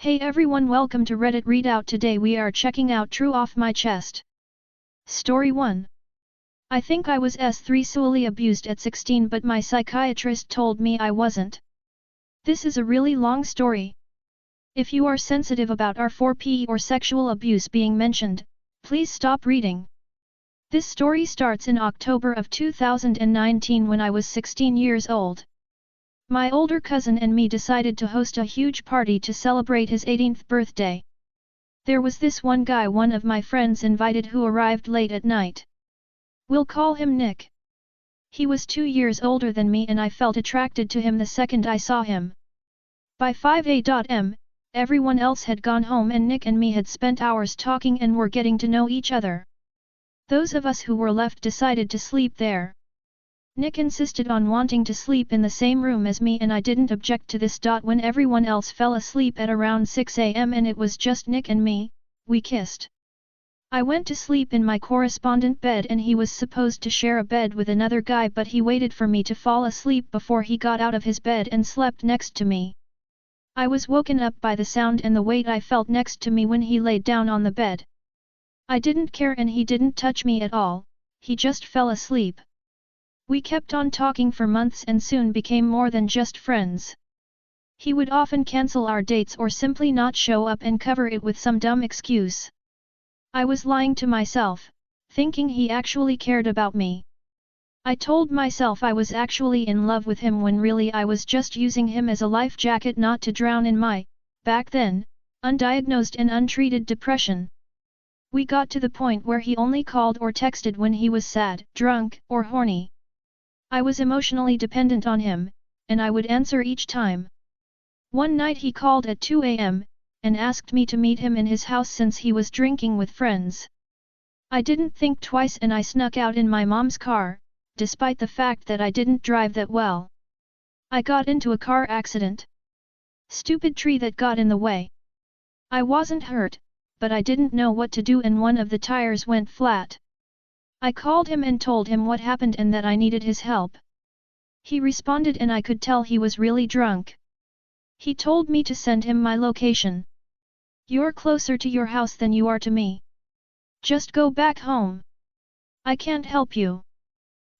Hey everyone, welcome to Reddit Readout. Today we are checking out True Off My Chest. Story 1. I think I was sexually abused at 16, but my psychiatrist told me I wasn't. This is a really long story. If you are sensitive about R4P or sexual abuse being mentioned, please stop reading. This story starts in October of 2019 when I was 16 years old. My older cousin and me decided to host a huge party to celebrate his 18th birthday. There was this one guy one of my friends invited who arrived late at night. We'll call him Nick. He was 2 years older than me and I felt attracted to him the second I saw him. By 5 a.m., everyone else had gone home and Nick and me had spent hours talking and were getting to know each other. Those of us who were left decided to sleep there. Nick insisted on wanting to sleep in the same room as me and I didn't object to this. When everyone else fell asleep at around 6 a.m. and it was just Nick and me, we kissed. I went to sleep in my correspondent bed and he was supposed to share a bed with another guy, but he waited for me to fall asleep before he got out of his bed and slept next to me. I was woken up by the sound and the weight I felt next to me when he laid down on the bed. I didn't care and he didn't touch me at all, he just fell asleep. We kept on talking for months and soon became more than just friends. He would often cancel our dates or simply not show up and cover it with some dumb excuse. I was lying to myself, thinking he actually cared about me. I told myself I was actually in love with him when really I was just using him as a life jacket not to drown in my, back then, undiagnosed and untreated depression. We got to the point where he only called or texted when he was sad, drunk, or horny. I was emotionally dependent on him, and I would answer each time. One night he called at 2 a.m., and asked me to meet him in his house since he was drinking with friends. I didn't think twice and I snuck out in my mom's car, despite the fact that I didn't drive that well. I got into a car accident. Stupid tree that got in the way. I wasn't hurt, but I didn't know what to do and one of the tires went flat. I called him and told him what happened and that I needed his help. He responded and I could tell he was really drunk. He told me to send him my location. "You're closer to your house than you are to me. Just go back home. I can't help you."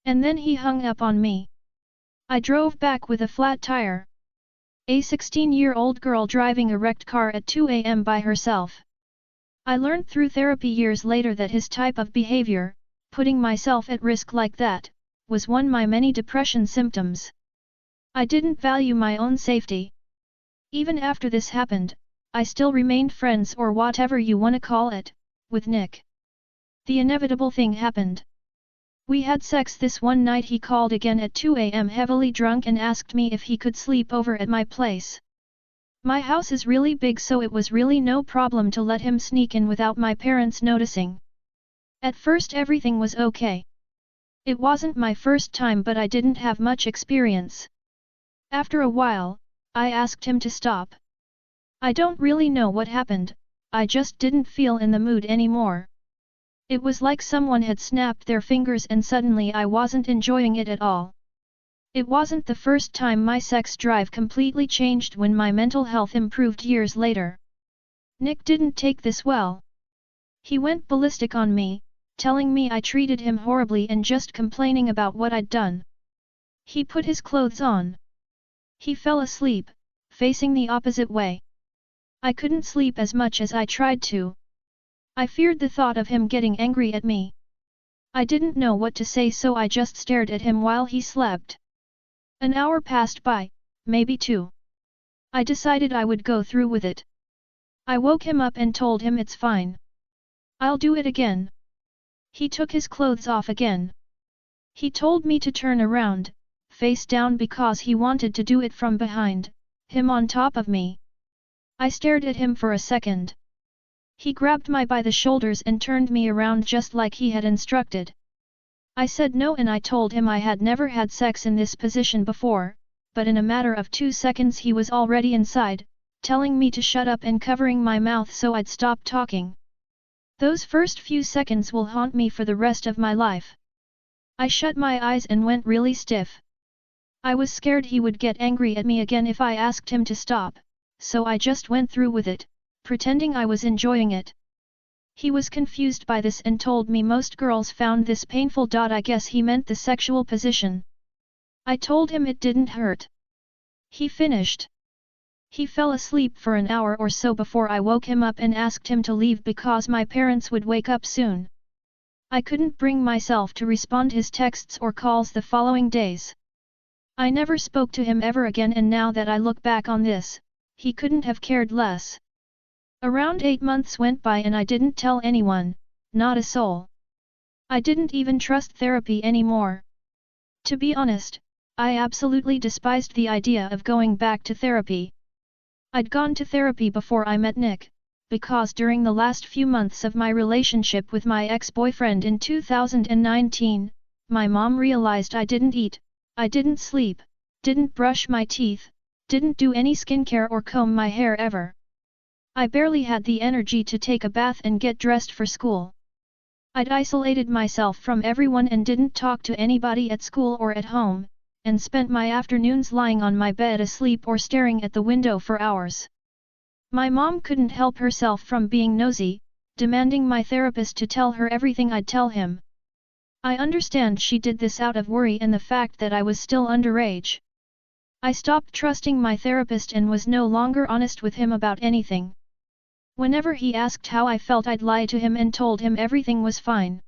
And then he hung up on me. I drove back with a flat tire. A 16-year-old girl driving a wrecked car at 2 a.m. by herself. I learned through therapy years later that his type of behavior, putting myself at risk like that, was one of my many depression symptoms. I didn't value my own safety. Even after this happened, I still remained friends or whatever you wanna call it, with Nick. The inevitable thing happened. We had sex this one night. He called again at 2 a.m. heavily drunk and asked me if he could sleep over at my place. My house is really big, so it was really no problem to let him sneak in without my parents noticing. At first everything was okay. It wasn't my first time, but I didn't have much experience. After a while, I asked him to stop. I don't really know what happened, I just didn't feel in the mood anymore. It was like someone had snapped their fingers and suddenly I wasn't enjoying it at all. It wasn't the first time my sex drive completely changed when my mental health improved years later. Nick didn't take this well. He went ballistic on me, telling me I treated him horribly and just complaining about what I'd done. He put his clothes on. He fell asleep, facing the opposite way. I couldn't sleep as much as I tried to. I feared the thought of him getting angry at me. I didn't know what to say, so I just stared at him while he slept. An hour passed by, maybe 2. I decided I would go through with it. I woke him up and told him it's fine. I'll do it again. He took his clothes off again. He told me to turn around, face down, because he wanted to do it from behind, him on top of me. I stared at him for a second. He grabbed me by the shoulders and turned me around just like he had instructed. I said no and I told him I had never had sex in this position before, but in a matter of 2 seconds he was already inside, telling me to shut up and covering my mouth so I'd stop talking. Those first few seconds will haunt me for the rest of my life. I shut my eyes and went really stiff. I was scared he would get angry at me again if I asked him to stop, so I just went through with it, pretending I was enjoying it. He was confused by this and told me most girls found this painful. I guess he meant the sexual position. I told him it didn't hurt. He finished. He fell asleep for an hour or so before I woke him up and asked him to leave because my parents would wake up soon. I couldn't bring myself to respond his texts or calls the following days. I never spoke to him ever again, and now that I look back on this, he couldn't have cared less. Around 8 months went by and I didn't tell anyone, not a soul. I didn't even trust therapy anymore. To be honest, I absolutely despised the idea of going back to therapy. I'd gone to therapy before I met Nick, because during the last few months of my relationship with my ex-boyfriend in 2019, my mom realized I didn't eat, I didn't sleep, didn't brush my teeth, didn't do any skincare or comb my hair ever. I barely had the energy to take a bath and get dressed for school. I'd isolated myself from everyone and didn't talk to anybody at school or at home, and spent my afternoons lying on my bed asleep or staring at the window for hours. My mom couldn't help herself from being nosy, demanding my therapist to tell her everything I'd tell him. I understand she did this out of worry and the fact that I was still underage. I stopped trusting my therapist and was no longer honest with him about anything. Whenever he asked how I felt, I'd lie to him and told him everything was fine.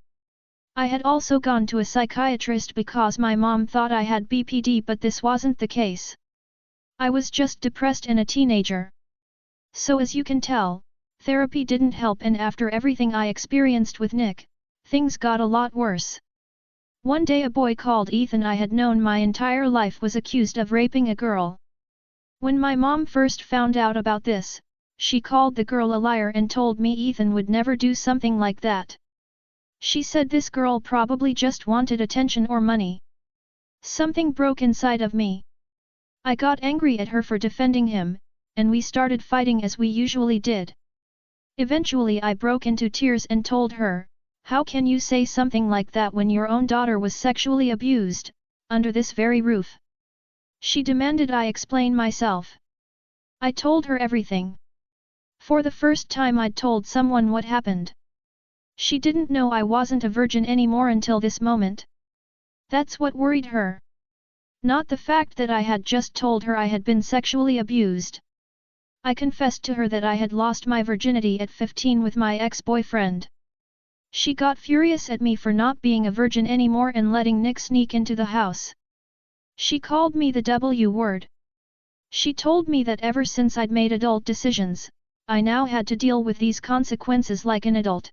I had also gone to a psychiatrist because my mom thought I had BPD, but this wasn't the case. I was just depressed and a teenager. So as you can tell, therapy didn't help, and after everything I experienced with Nick, things got a lot worse. One day a boy called Ethan I had known my entire life was accused of raping a girl. When my mom first found out about this, she called the girl a liar and told me Ethan would never do something like that. She said this girl probably just wanted attention or money. Something broke inside of me. I got angry at her for defending him, and we started fighting as we usually did. Eventually I broke into tears and told her, "How can you say something like that when your own daughter was sexually abused, under this very roof?" She demanded I explain myself. I told her everything. For the first time I'd told someone what happened. She didn't know I wasn't a virgin anymore until this moment. That's what worried her. Not the fact that I had just told her I had been sexually abused. I confessed to her that I had lost my virginity at 15 with my ex-boyfriend. She got furious at me for not being a virgin anymore and letting Nick sneak into the house. She called me the W word. She told me that ever since I'd made adult decisions, I now had to deal with these consequences like an adult.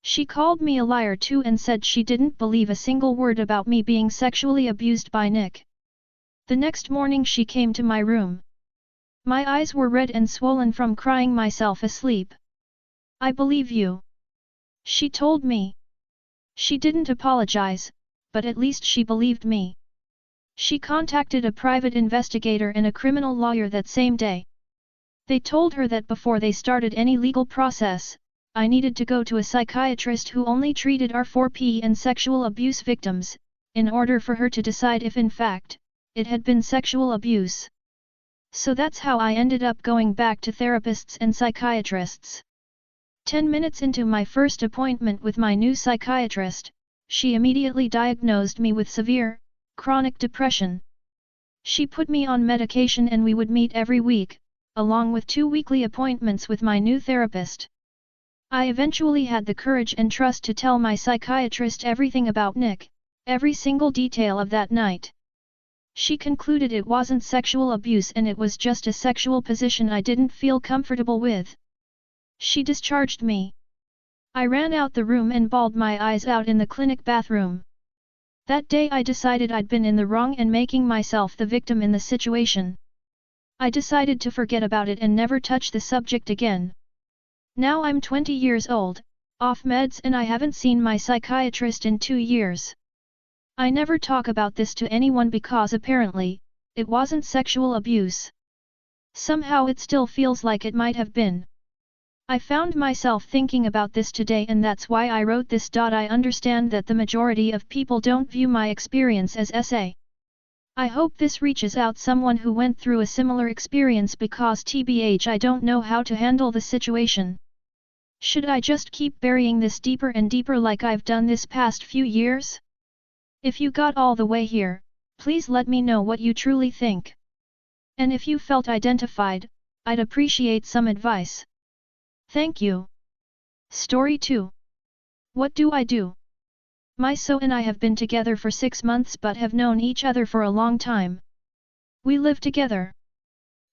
She called me a liar too and said she didn't believe a single word about me being sexually abused by Nick. The next morning she came to my room. My eyes were red and swollen from crying myself asleep. "I believe you," she told me. She didn't apologize, but at least she believed me. She contacted a private investigator and a criminal lawyer that same day. They told her that before they started any legal process, I needed to go to a psychiatrist who only treated R4P and sexual abuse victims, in order for her to decide if in fact, it had been sexual abuse. So that's how I ended up going back to therapists and psychiatrists. 10 minutes into my first appointment with my new psychiatrist, she immediately diagnosed me with severe, chronic depression. She put me on medication and we would meet every week, along with 2 weekly appointments with my new therapist. I eventually had the courage and trust to tell my psychiatrist everything about Nick, every single detail of that night. She concluded it wasn't sexual abuse and it was just a sexual position I didn't feel comfortable with. She discharged me. I ran out the room and bawled my eyes out in the clinic bathroom. That day I decided I'd been in the wrong and making myself the victim in the situation. I decided to forget about it and never touch the subject again. Now I'm 20 years old, off meds, and I haven't seen my psychiatrist in 2 years. I never talk about this to anyone because apparently, it wasn't sexual abuse. Somehow it still feels like it might have been. I found myself thinking about this today and that's why I wrote this. I understand that the majority of people don't view my experience as SA. I hope this reaches out someone who went through a similar experience because tbh I don't know how to handle the situation. Should I just keep burying this deeper and deeper like I've done this past few years? If you got all the way here, please let me know what you truly think. And if you felt identified, I'd appreciate some advice. Thank you. Story 2. What do I do? My so and I have been together for 6 months but have known each other for a long time. We live together.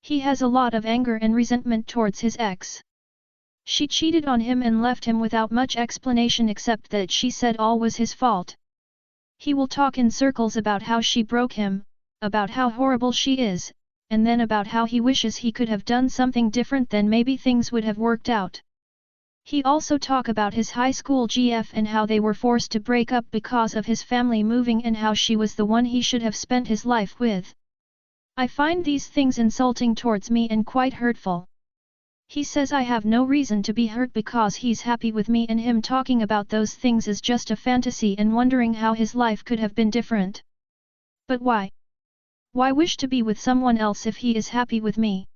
He has a lot of anger and resentment towards his ex. She cheated on him and left him without much explanation except that she said all was his fault. He will talk in circles about how she broke him, about how horrible she is, and then about how he wishes he could have done something different, then maybe things would have worked out. He also talk about his high school GF and how they were forced to break up because of his family moving and how she was the one he should have spent his life with. I find these things insulting towards me and quite hurtful. He says I have no reason to be hurt because he's happy with me, and him talking about those things is just a fantasy and wondering how his life could have been different. But why? Why wish to be with someone else if he is happy with me?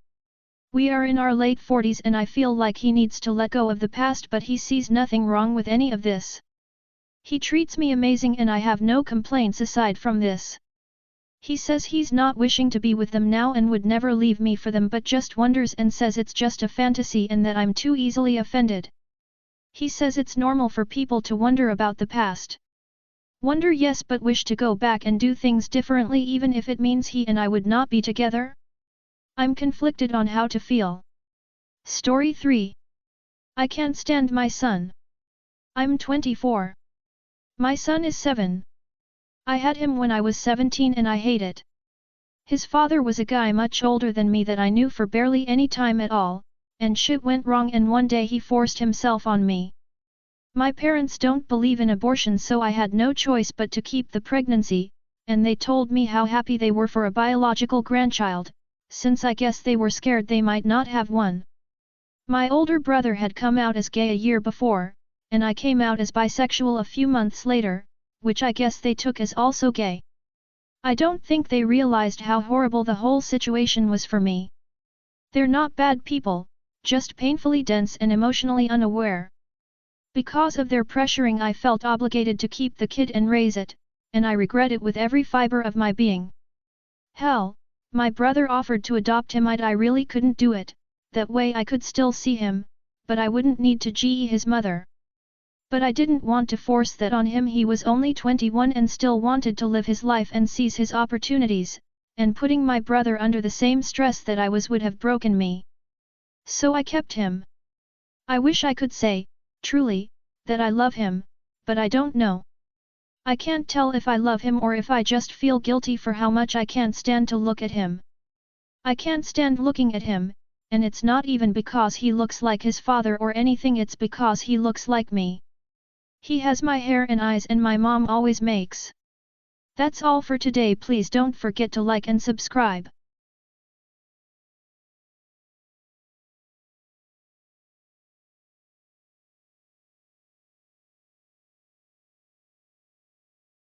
We are in our late 40s and I feel like he needs to let go of the past, but he sees nothing wrong with any of this. He treats me amazing and I have no complaints aside from this. He says he's not wishing to be with them now and would never leave me for them, but just wonders and says it's just a fantasy and that I'm too easily offended. He says it's normal for people to wonder about the past. Wonder, yes, but wish to go back and do things differently even if it means he and I would not be together? I'm conflicted on how to feel. Story 3. I can't stand my son. I'm 24. My son is 7. I had him when I was 17 and I hate it. His father was a guy much older than me that I knew for barely any time at all, and shit went wrong and one day he forced himself on me. My parents don't believe in abortion, so I had no choice but to keep the pregnancy, and they told me how happy they were for a biological grandchild, since I guess they were scared they might not have one. My older brother had come out as gay a year before, and I came out as bisexual a few months later, which I guess they took as also gay. I don't think they realized how horrible the whole situation was for me. They're not bad people, just painfully dense and emotionally unaware. Because of their pressuring I felt obligated to keep the kid and raise it, and I regret it with every fiber of my being. Hell, my brother offered to adopt him, I really couldn't do it, that way I could still see him, but I wouldn't need to ge his mother. But I didn't want to force that on him. He was only 21 and still wanted to live his life and seize his opportunities, and putting my brother under the same stress that I was would have broken me. So I kept him. I wish I could say, truly, that I love him, but I don't know. I can't tell if I love him or if I just feel guilty for how much I can't stand to look at him. I can't stand looking at him, and it's not even because he looks like his father or anything, it's because he looks like me. He has my hair and eyes and my mom always makes. That's all for today. Please don't forget to like and subscribe.